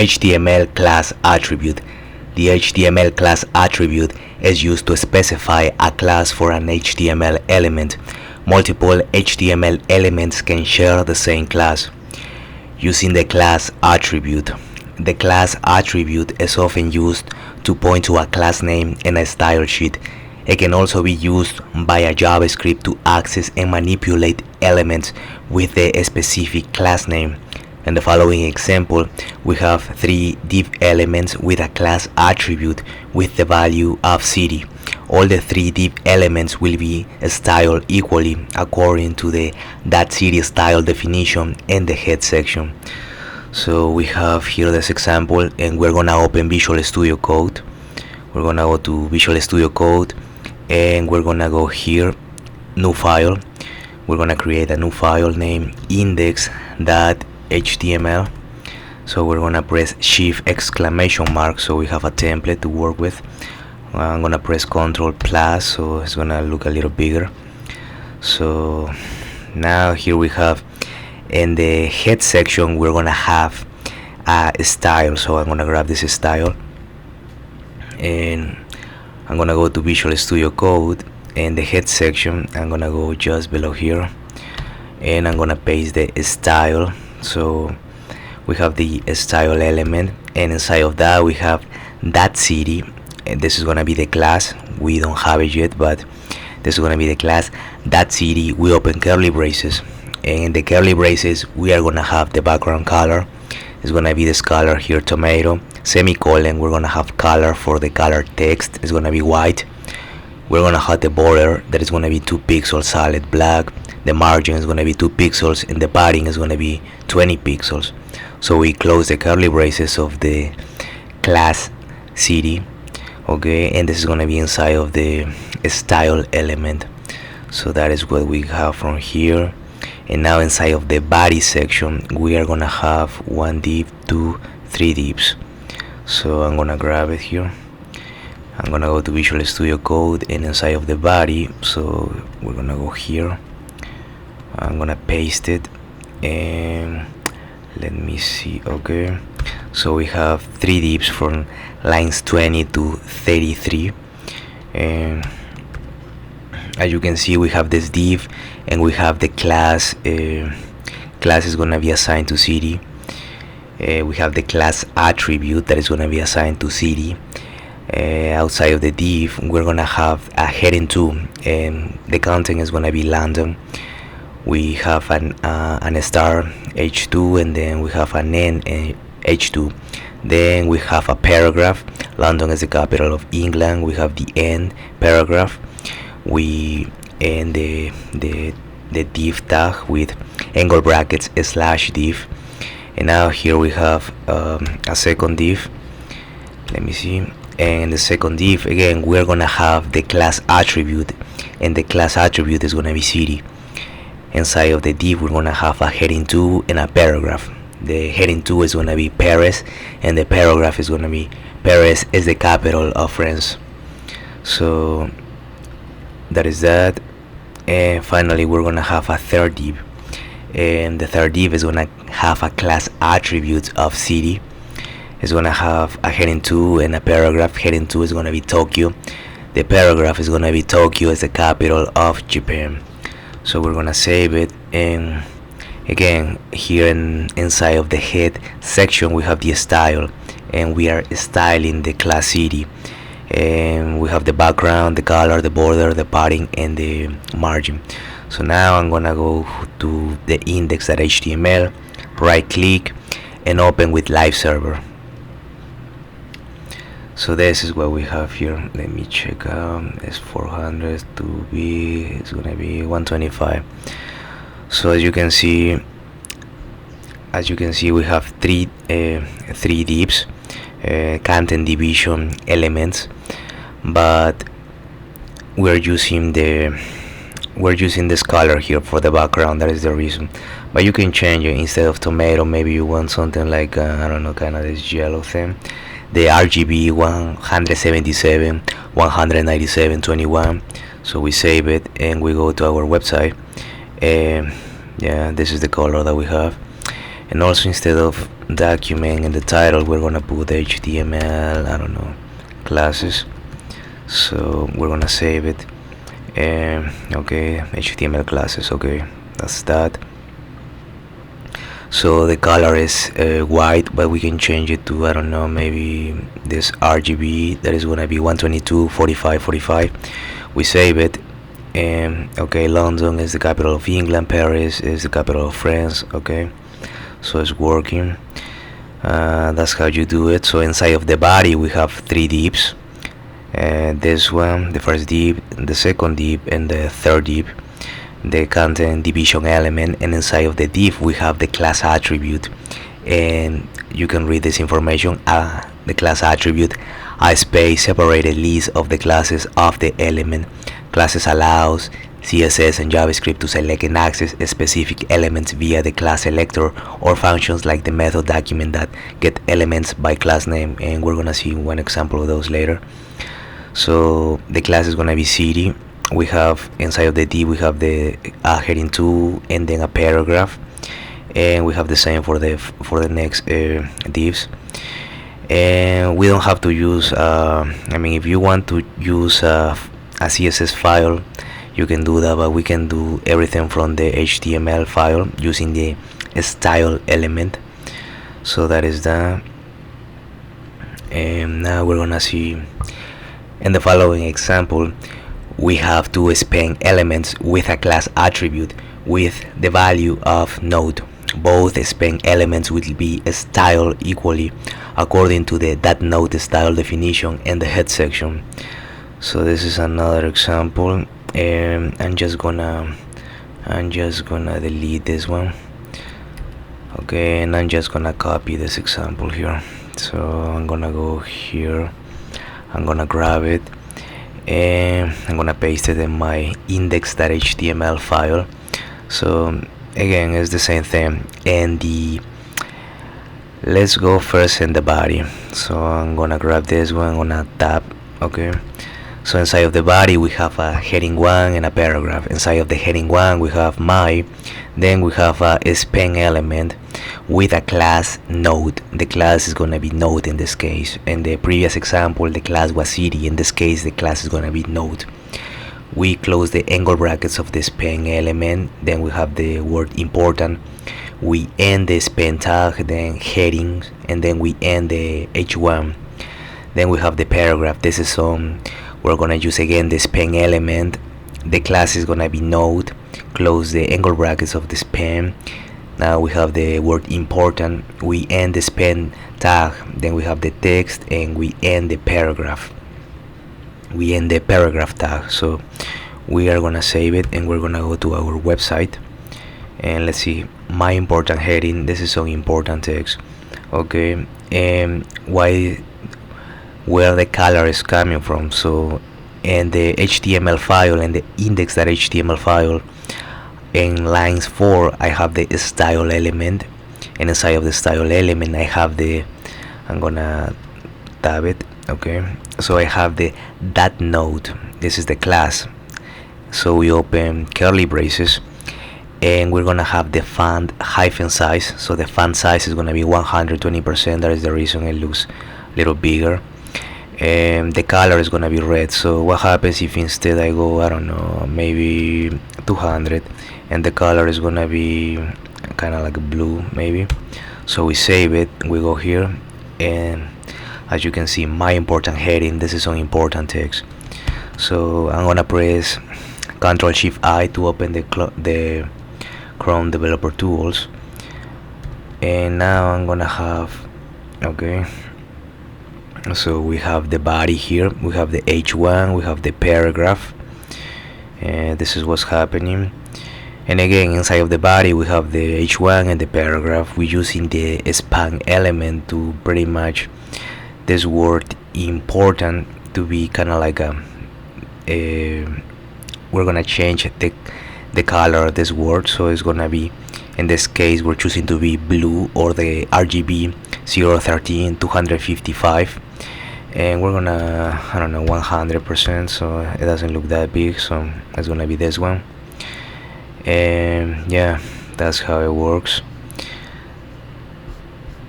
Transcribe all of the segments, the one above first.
HTML class attribute. The HTML class attribute is used to specify a class for an HTML element. Multiple HTML elements can share the same class. Using the class attribute. The class attribute is often used to point to a class name in a style sheet. It can also be used by a JavaScript to access and manipulate elements with the specific class name. In the following example, we have three div elements with a class attribute with the value of city. All the three div elements will be styled equally according to the .city style definition in the head section. So we have here this example, and we're gonna open Visual Studio Code. We're gonna go to Visual Studio Code, and we're gonna go here, new file. We're gonna create a new file named index.html. So we're gonna press Shift exclamation mark so we have a template to work with. I'm gonna press Ctrl plus so it's gonna look a little bigger. So now here we have in the head section we're gonna have a style. So I'm gonna grab this style and I'm gonna go to Visual Studio Code, and the head section I'm gonna go just below here, and I'm gonna paste the style. So we have the style element, and inside of that we have .city, and this is gonna be the class. We don't have it yet, but this is gonna be the class .city. We open curly braces, and in the curly braces we are gonna have the background color. It's gonna be this color here, tomato, semicolon. We're gonna have color for the color text. It's gonna be white. We're gonna have the border that is gonna be 2 pixels solid black. The margin is gonna be 2 pixels, and the padding is gonna be 20 pixels. So we close the curly braces of the class city, okay, and this is gonna be inside of the style element. So that is what we have from here. And now inside of the body section we are gonna have 1 div, 2, 3 divs. So I'm gonna grab it here. I'm gonna go to Visual Studio Code, and inside of the body, so we're gonna go here. I'm gonna paste it, and let me see. Okay, so we have 3 divs from lines 20 to 33, and as you can see we have this div, and we have the class. Class is gonna be assigned to city. We have the class attribute that is gonna be assigned to city. Outside of the div we're gonna have a heading 2, and the content is gonna be London. We have an star h2, and then we have an n h2. Then we have a paragraph. London is the capital of England. We have the end paragraph. We end the div tag with angle brackets / div. And now here we have a second div. Let me see. And the second div, again, we're gonna have the class attribute, and the class attribute is gonna be city. Inside of the div we're gonna have a heading 2 and a paragraph. The heading 2 is gonna be Paris, and the paragraph is gonna be Paris is the capital of France. So that is that. And finally we're gonna have a third div, and the third div is gonna have a class attribute of city. It's gonna have a heading 2 and a paragraph. Heading 2 is gonna be Tokyo. The paragraph is gonna be Tokyo as the capital of Japan. So we're gonna save it, and again here inside of the head section we have the style, and we are styling the class city, and we have the background, the color, the border, the padding, and the margin. So now I'm gonna go to the index.html, right click, and open with live server. So this is what we have here. Let me check out. It's 400 to be, it's gonna be 125. So as you can see we have three divs, content division elements, but we're using this color here for the background. That is the reason. But you can change it. Instead of tomato, maybe you want something like I don't know, kind of this yellow thing. The RGB 177 197 21. So we save it and we go to our website, and yeah, this is the color that we have. And also instead of document. In the title we're gonna put HTML, I don't know, classes. So we're gonna save it. Okay, HTML classes. Okay, that's that. So the color is white, but we can change it to, I don't know, maybe this RGB that is gonna be 122 45 45. We save it. Okay, London is the capital of England, Paris is the capital of France. Okay, so it's working. That's how you do it. So inside of the body we have 3 divs. This one, the first div, the second div, and the third div, the content division element. And inside of the div we have the class attribute, and you can read this information. The class attribute, a space separated list of the classes of the element. Classes allows CSS and JavaScript to select and access specific elements via the class selector, or functions like the method document that get elements by class name, and we're gonna see one example of those later. So the class is gonna be city. We have inside of the div we have the heading 2 and then a paragraph, and we have the same for the next divs. And we don't have to use I mean, if you want to use a CSS file, you can do that, but we can do everything from the HTML file using the style element. So that is that. And now we're gonna see in the following example, we have 2 span elements with a class attribute with the value of node. Both span elements will be styled equally according to the .node style definition and the head section. So this is another example, and I'm just gonna delete this one. Okay, and I'm just gonna copy this example here. So I'm gonna go here, I'm gonna grab it, and I'm gonna paste it in my index.html file. So again, it's the same thing. And let's go first in the body. So I'm gonna grab this one, I'm gonna tap. Okay, so inside of the body we have a heading 1 and a paragraph. Inside of the heading 1 we have my, then we have a span element with a class node. The class is gonna be node in this case. In the previous example the class was city. In this case the class is gonna be node. We close the angle brackets of the span element, then we have the word important. We end the span tag, then headings, and then we end the h1. Then we have the paragraph. This is we're gonna use again the span element. The class is gonna be node. Close the angle brackets of the span. Now we have the word important. We end the span tag, then we have the text, and we end the paragraph. We end the paragraph tag. So we are gonna save it, and we're gonna go to our website, and let's see, my important heading. This is some important text. Okay, and where the color is coming from. So in the HTML file and the index.html file, in lines 4 I have the style element, and inside of the style element I have the, I'm gonna tab it. Okay, so I have the .node. This is the class. So we open curly braces, and we're gonna have the font hyphen size. So the font size is gonna be 120%. That is the reason it looks a little bigger. And the color is gonna be red. So what happens if instead I go, I don't know, maybe 200, and the color is gonna be kind of like blue maybe. So we save it, we go here, and as you can see, my important heading, this is some important text. So I'm gonna press Ctrl Shift I to open the Chrome Developer Tools, and now I'm gonna have, okay, so we have the body here, we have the h1, we have the paragraph, and this is what's happening. And again, inside of the body we have the h1 and the paragraph. We're using the span element to pretty much this word important to be kind of like we're gonna change the color of this word. So it's gonna be, in this case we're choosing to be blue, or the RGB 013 255, and we're gonna, I don't know, 100%, so it doesn't look that big. So it's gonna be this one, and yeah, that's how it works.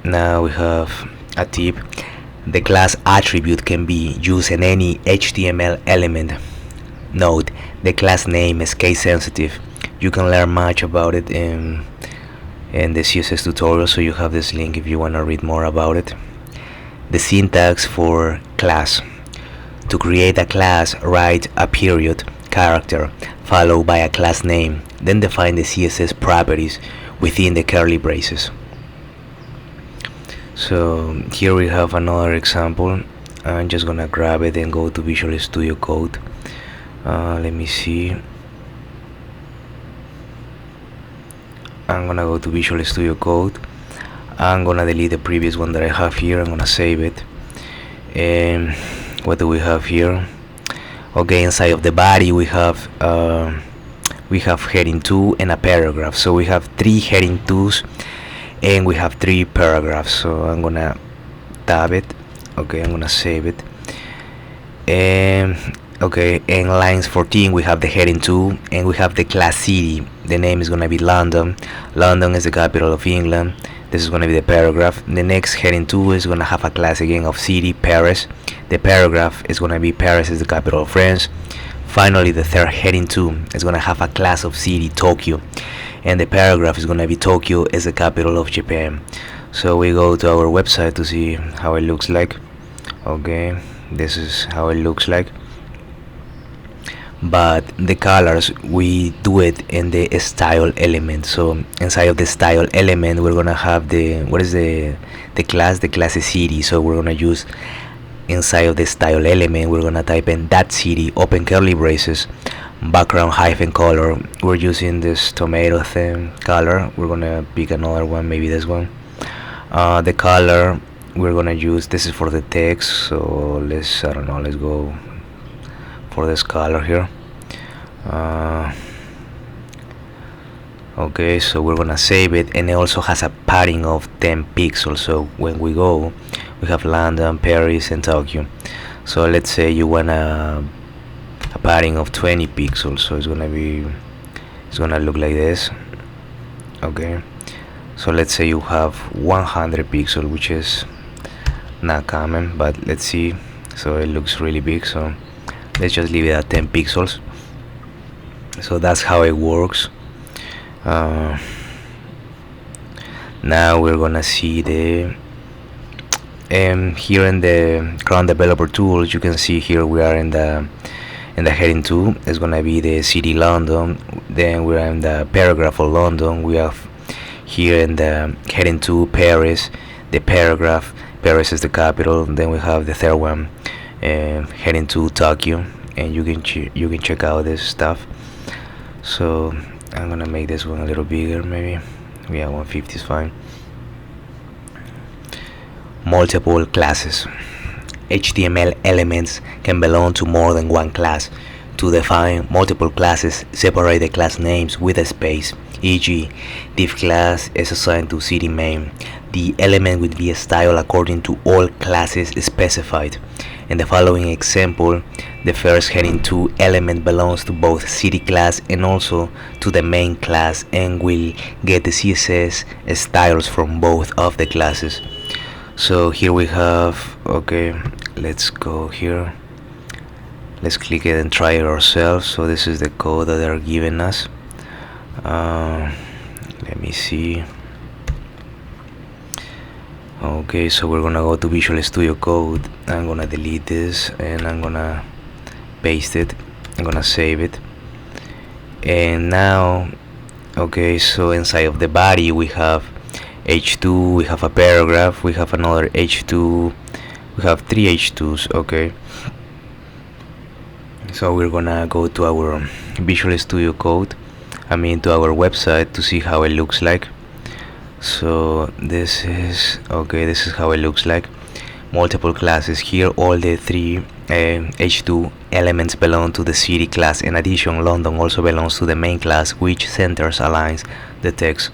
now we have a tip. The class attribute can be used in any HTML element. Note, the class name is case sensitive. You can learn much about it in the CSS tutorial, so you have this link if you want to read more about it. The syntax for class. To create a class, write a period character followed by a class name, then define the CSS properties within the curly braces. So here we have another example. I'm just gonna grab it and go to Visual Studio Code. Let me see. I'm gonna go to Visual Studio Code. I'm gonna delete the previous one that I have here. I'm gonna save it. And what do we have here? Okay, inside of the body we have heading 2 and a paragraph. So we have 3 heading 2s and we have 3 paragraphs. So I'm gonna tab it. Okay, I'm gonna save it. And okay, in lines 14 we have the heading 2 and we have the class city. The name is gonna be London. London is the capital of England. This is gonna be the paragraph. The next heading 2 is gonna have a class again of city, Paris. The paragraph is gonna be Paris is the capital of France. Finally, the third heading 2 is gonna have a class of city, Tokyo, and the paragraph is gonna be Tokyo is the capital of Japan. So we go to our website to see how it looks like. Okay, this is how it looks like. But the colors, we do it in the style element. So inside of the style element we're gonna have the class is city. So we're gonna use inside of the style element, we're gonna type in that city, open curly braces, background hyphen color. We're using this tomato theme color. We're gonna pick another one, maybe this one. The color we're gonna use, this is for the text, so let's go for this color here. Okay, so we're gonna save it, and it also has a padding of 10 pixels. So when we go, we have London, Paris, and Tokyo. So let's say you want a padding of 20 pixels, so it's gonna look like this. Okay, so let's say you have 100 pixels, which is not common, but let's see. So it looks really big, so let's just leave it at 10 pixels. So that's how it works. Now we're gonna see the here in the Chrome Developer Tools. You can see here we are in the heading 2. It's gonna be the city London. Then we're in the paragraph of London. We have here in the heading 2 Paris. The paragraph, Paris is the capital. Then we have the third one, heading 2 Tokyo, and you can check out this stuff. So I'm gonna make this one a little bigger, maybe. Yeah, 150 is fine. Multiple classes. HTML elements can belong to more than one class. To define multiple classes, separate the class names with a space. E.g., div class is assigned to city main. The element will be styled according to all classes specified. In the following example, the first heading 2 element belongs to both city class and also to the main class, and will get the CSS styles from both of the classes. So here we have, okay, let's go here. Let's click it and try it ourselves. So this is the code that they're giving us. Let me see. Okay, so we're gonna go to Visual Studio Code. I'm gonna delete this and I'm gonna paste it. I'm gonna save it. And now, okay, so inside of the body we have H2, we have a paragraph, we have another H2, we have 3 H2s. Okay, so we're gonna go to our Visual Studio Code, to our website to see how it looks like. So this is how it looks like. Multiple classes here. All the 3 H2 elements belong to the city class. In addition, London also belongs to the main class, which centers aligns the text.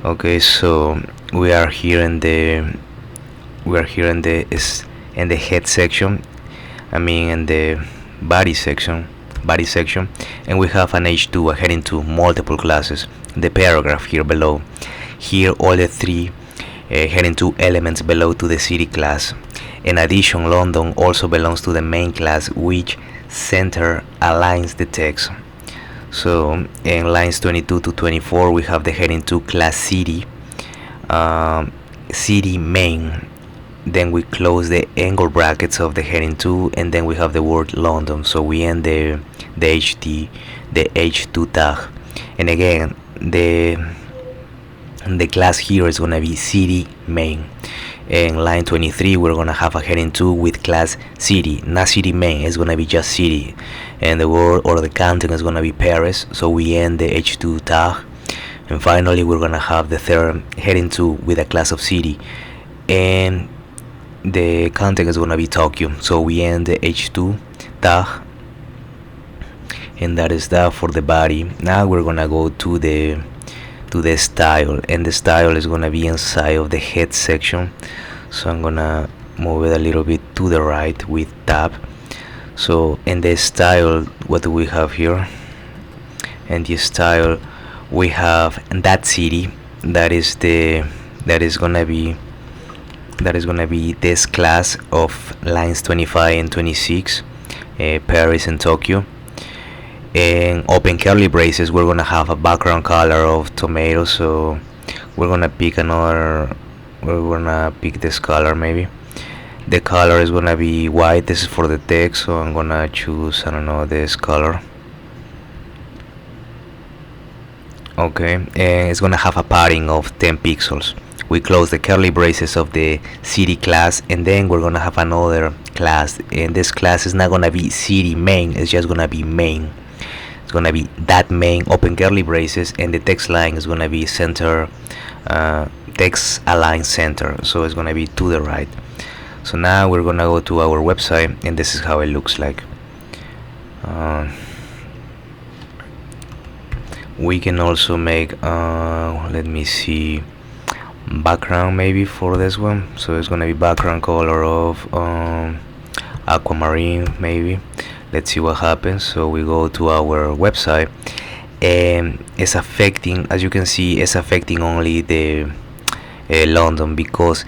Okay, so we are here in the head section. In the body section, and we have an H2, a heading 2, multiple classes. The paragraph here below. Here all the 3 heading 2 elements belong to the city class. In addition, London also belongs to the main class, which center aligns the text. So in lines 22 to 24 we have the heading 2 class city, city main. Then we close the angle brackets of the heading 2, and then we have the word London. So we end the H2 tag. And again, the class here is gonna be city main. In line 23 we're gonna have a heading 2 with class city, not city main. It's gonna be just city, and the word or the content is gonna be Paris. So we end the H2 tag. And finally we're gonna have the third heading 2 with a class of city, and the content is gonna be Tokyo. So we end the H2 tag, and that is that for the body. Now we're gonna go to the style, and the style is gonna be inside of the head section. So I'm gonna move it a little bit to the right with tab. So in the style, what do we have here? In the style we have that city, that is gonna be this class of lines 25 and 26, Paris and Tokyo. And open curly braces, we're gonna have a background color of tomato. So we're gonna pick this color. Maybe the color is gonna be white. This is for the text, so I'm gonna choose, I don't know, this color. Okay, and it's gonna have a padding of 10 pixels. We close the curly braces of the city class, and then we're gonna have another class, and this class is not gonna be city main, it's just gonna be main. It's gonna be that main, open curly braces, and the text line is gonna be center, text align center. So it's gonna be to the right. So now we're gonna go to our website, and this is how it looks like. We can also make let me see, background maybe for this one. So it's gonna be background color of aquamarine maybe. Let's see what happens. So we go to our website, and it's affecting, as you can see, it's affecting only the London, because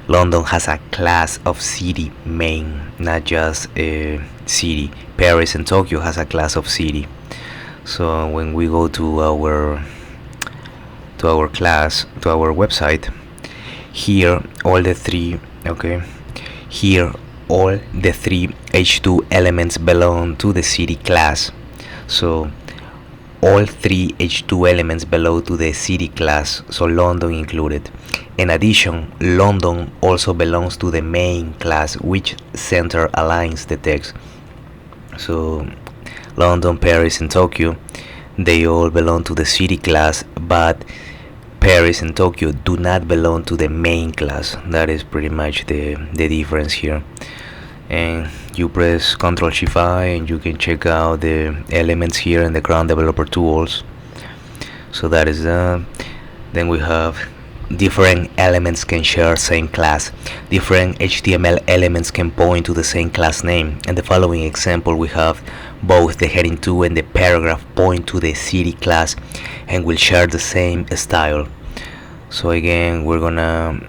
London has a class of city main, not just city. Paris and Tokyo has a class of city. So when we go to our class, to our website, here all the three, okay, here all the three H2 elements belong to the city class. So all three H2 elements belong to the city class, so London included. In addition, London also belongs to the main class, which center aligns the text. So London, Paris and Tokyo, they all belong to the city class, but Paris and Tokyo do not belong to the main class. That is pretty much the difference here. And you press Ctrl+Shift+I, and you can check out the elements here in the Chrome Developer Tools. So that is that. Then we have different elements can share same class. Different HTML elements can point to the same class name. In the following example, we have both the heading 2 and the paragraph point to the city class and will share the same style. So again, we're gonna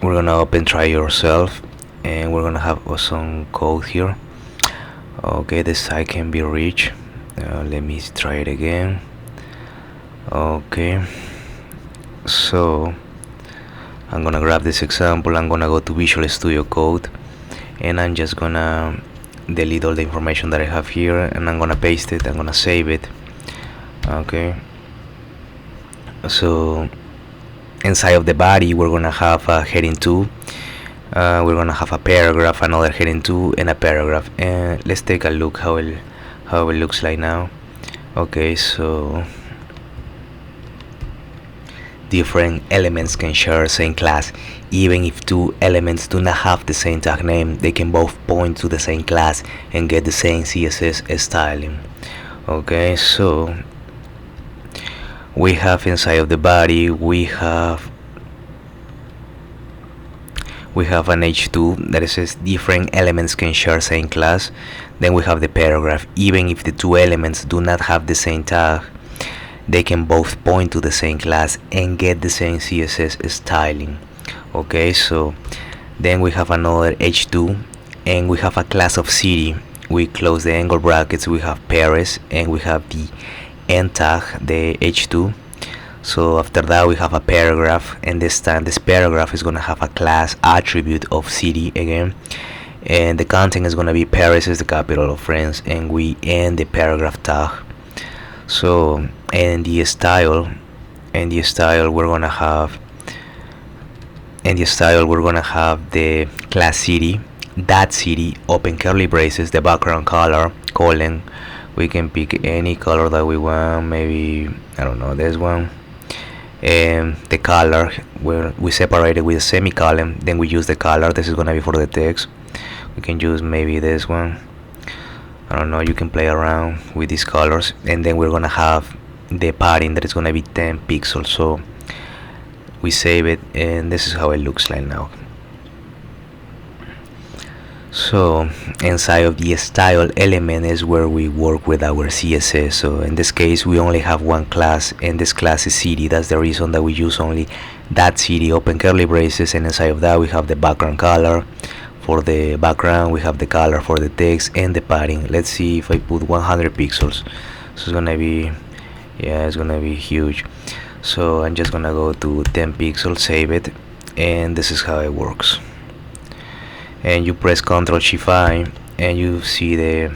open Try Yourself, and we're gonna have some code here. Okay, the site can be reached. Let me try it again. Okay, so I'm gonna grab this example. I'm gonna go to Visual Studio Code, and I'm just gonna delete all the information that I have here, and I'm gonna paste it. I'm gonna save it. Okay, so inside of the body we're gonna have a heading 2, we're gonna have a paragraph, another heading 2, and a paragraph. And let's take a look how it looks like now. Okay, so different elements can share the same class. Even if two elements do not have the same tag name, they can both point to the same class and get the same CSS styling. Okay, so we have inside of the body, we have an H2 that says different elements can share same class. Then we have the paragraph. Even if the two elements do not have the same tag, they can both point to the same class and get the same CSS styling. Okay, so then we have another h2, and we have a class of city. We close the angle brackets, we have Paris, and we have the end tag, the h2. So after that we have a paragraph, and this time this paragraph is going to have a class attribute of city again, and the content is going to be Paris is the capital of France, and we end the paragraph tag. So in the style we're going to have the class city, that city, open curly braces, the background color, colon. We can pick any color that we want, maybe I don't know, this one. And the color, where we separate it with a semicolon, then we use the color. This is gonna be for the text. We can use maybe this one, I don't know, you can play around with these colors. And then we're gonna have the padding that is gonna be 10 pixels. So we save it, and this is how it looks like now. So inside of the style element is where we work with our CSS. So in this case we only have one class, and this class is city. That's the reason that we use only that city, open curly braces, and inside of that we have the background color for the background, we have the color for the text, and the padding. Let's see if I put 100 pixels. So it's gonna be, yeah, it's gonna be huge. So I'm just gonna go to 10 pixels, save it, and this is how it works. And you press Ctrl Shift I, and you see the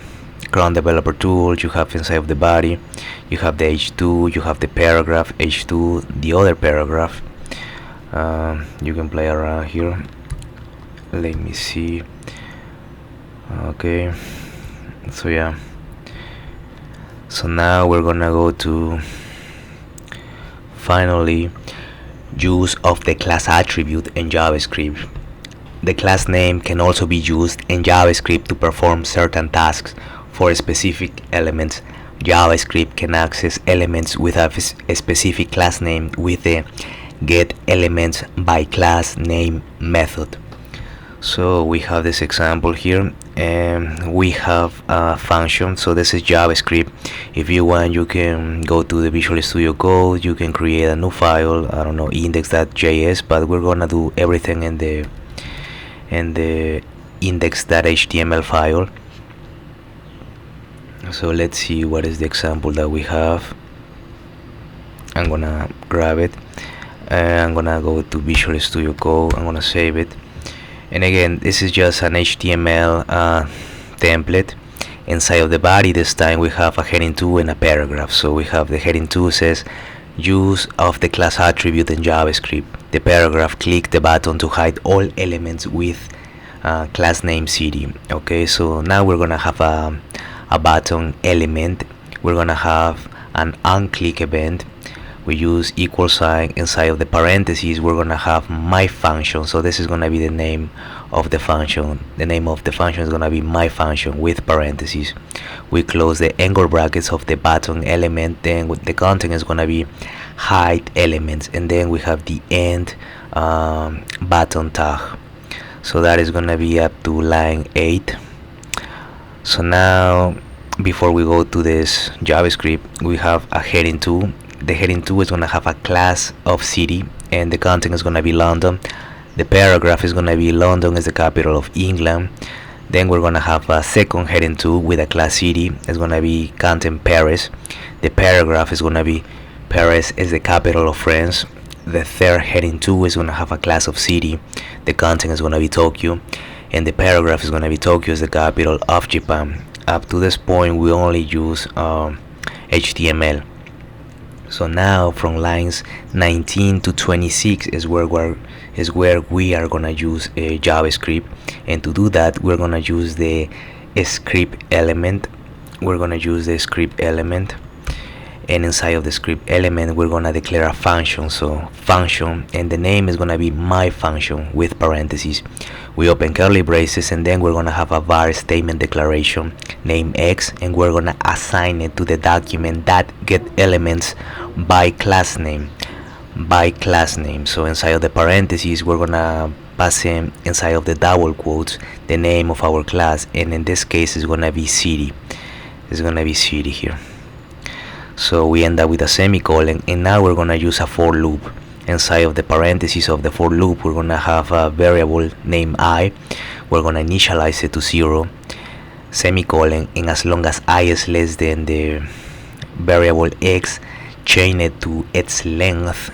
Chrome Developer tool. You have inside of the body, you have the h2, you have the paragraph h2, the other paragraph. You can play around here. Let me see. Okay, so yeah, so now we're gonna go to finally use of the class attribute in JavaScript. The class name can also be used in JavaScript to perform certain tasks for specific elements. JavaScript can access elements with a specific class name with the getElementsByClassName method. So we have this example here, and we have a function. So this is JavaScript. If you want, you can go to the Visual Studio Code, you can create a new file, I don't know, index.js, but we're gonna do everything in the index.html file. So let's see what is the example that we have. I'm gonna grab it, and I'm gonna go to Visual Studio Code. I'm gonna save it, and again, this is just an HTML template. Inside of the body this time we have a heading 2 and a paragraph. So we have the heading 2 says use of the class attribute in JavaScript. The paragraph, click the button to hide all elements with class name city. Okay, so now we're gonna have a button element. We're gonna have an unclick event. We use equal sign. Inside of the parentheses we're gonna have my function. So this is gonna be the name of the function. The name of the function is gonna be my function with parentheses. We close the angle brackets of the button element, then the content is gonna be hide elements, and then we have the end button tag. So that is gonna be up to line 8. So now before we go to this JavaScript, we have a heading 2. The heading 2 is gonna have a class of city, and the content is gonna be London. The paragraph is gonna be London is the capital of England. Then we're gonna have a second heading 2 with a class city. It's gonna be content Paris. The paragraph is gonna be Paris is the capital of France. The third heading 2 is gonna have a class of city. The content is gonna be Tokyo, and the paragraph is gonna be Tokyo is the capital of Japan. Up to this point we only use HTML. So now from lines 19 to 26 is where we are gonna use JavaScript, and to do that we're gonna use the script element. And inside of the script element we're gonna declare a function. So function, and the name is gonna be my function with parentheses. We open curly braces, and then we're gonna have a var statement declaration name X, and we're gonna assign it to the document that get elements by class name. So inside of the parentheses we're gonna pass in, inside of the double quotes, the name of our class, and in this case it's gonna be city. It's gonna be city here. So we end up with a semicolon, and now we're gonna use a for loop. inside of the parentheses of the for loop, we're gonna have a variable named I. We're gonna initialize it to 0, semicolon, and as long as I is less than the variable x, chain it to its length.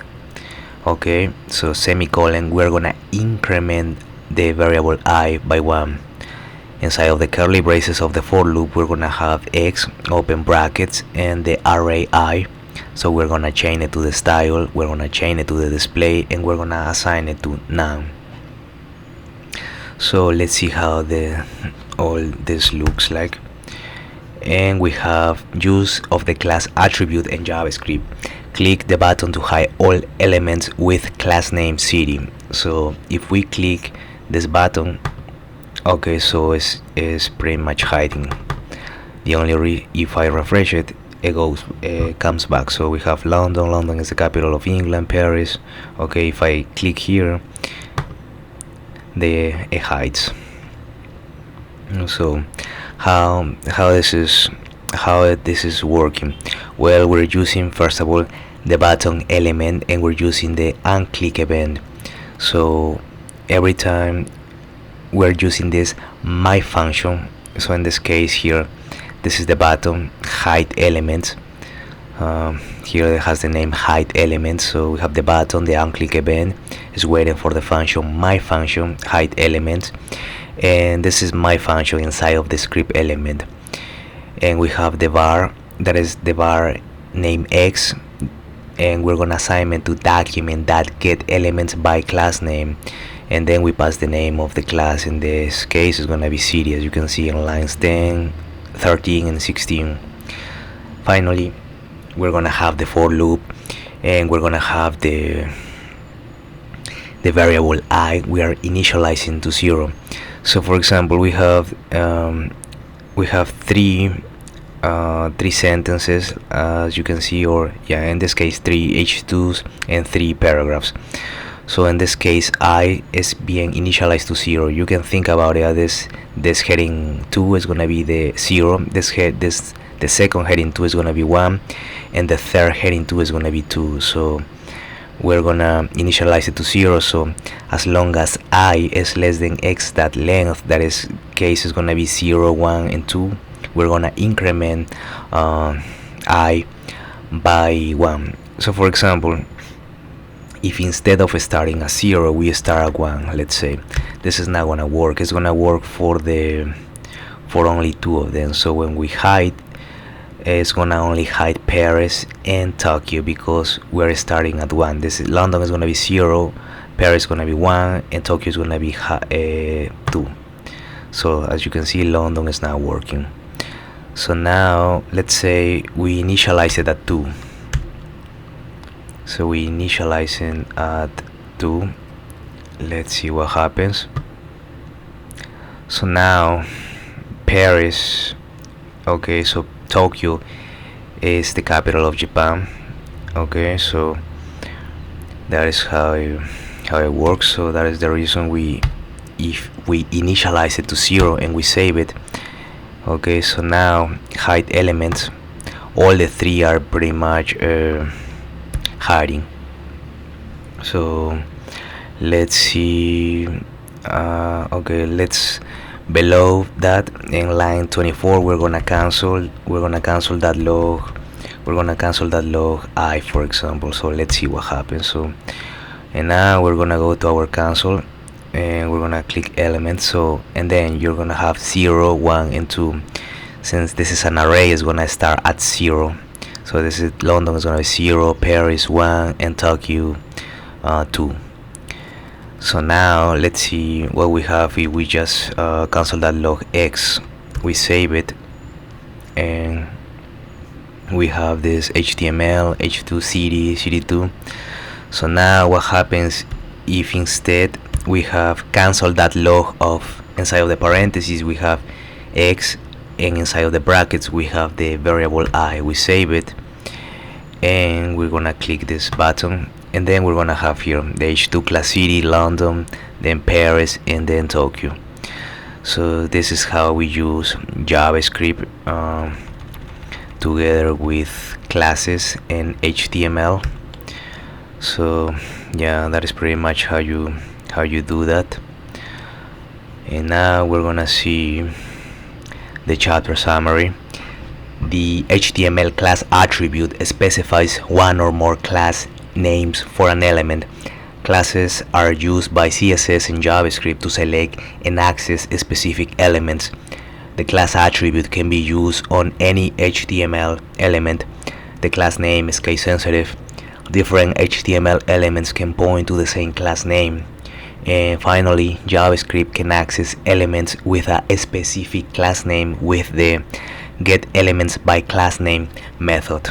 Okay, so semicolon, we're gonna increment the variable I by 1. Inside of the curly braces of the for loop, we're gonna have x, open brackets, and the array I. So we're gonna chain it to the style, we're gonna chain it to the display, and we're gonna assign it to none. So let's see how all this looks like. And we have use of the class attribute in JavaScript. Click the button to hide all elements with class name city. So if we click this button, okay, so it's pretty much hiding. The only if I refresh it, it comes back. So we have London. London is the capital of England. Paris. Okay, if I click here, it hides. So how this is working? Well, we're using first of all the button element, and we're using the unclick event. So every time we're using this my function. So in this case here, this is the button hide elements. Here it has the name hide elements. So we have the button, the unclick event is waiting for the function my function hide elements, and this is my function inside of the script element. And we have the var, that is the var name x, and we're gonna assign it to document that get elements by class name, and then we pass the name of the class. In this case it's gonna be city, as you can see in lines 10, 13, and 16. Finally, we're gonna have the for loop, and we're gonna have the variable I we are initializing to 0. So for example, we have three sentences, as you can see, or yeah, in this case 3 h2s and 3 paragraphs. So in this case I is being initialized to 0. You can think about it as this heading 2 is gonna be the 0, the second heading 2 is gonna be 1, and the third heading 2 is gonna be 2. So we're gonna initialize it to 0. So as long as I is less than x, that length, that is case is gonna be 0, 1, and 2, we're gonna increment I by 1. So for example, if instead of starting at 0 we start at 1, let's say, this is not gonna work. It's gonna work for only 2 of them. So when we hide, it's gonna only hide Paris and Tokyo, because we're starting at 1. This is London is gonna be 0, Paris is gonna be 1, and Tokyo is gonna be 2. So as you can see, London is not working. So now let's say we initialize it at 2. So we initialize it at 2. Let's see what happens. So now Paris, okay, so Tokyo is the capital of Japan. Okay, so that is how it works. So that is the reason if we initialize it to 0 and we save it. Okay, so now hide elements, all the 3 are pretty much hiding. So let's see, okay, let's below that in line 24 we're gonna cancel that log, I, for example. So let's see what happens. So, and now we're gonna go to our console and we're gonna click elements. So, and then you're gonna have 0, 1, and 2. Since this is an array, it's gonna start at 0. So this is London is gonna be 0, Paris 1, and Tokyo 2. So now let's see what we have if we just cancel that log x, we save it, and we have this HTML, H2 city, city2. So now what happens if instead we have canceled that log of inside of the parentheses we have x, and inside of the brackets we have the variable I. We save it, and we're gonna click this button, and then we're gonna have here the H2 class city, London, then Paris, and then Tokyo. So this is how we use JavaScript together with classes and HTML. So Yeah, that is pretty much how you do that. And now we're gonna see the chapter summary. The HTML class attribute specifies one or more class names for an element. Classes are used by CSS and JavaScript to select and access specific elements. The class attribute can be used on any HTML element. The class name is case sensitive. Different HTML elements can point to the same class name. And finally, JavaScript can access elements with a specific class name with the getElementsByClassName method.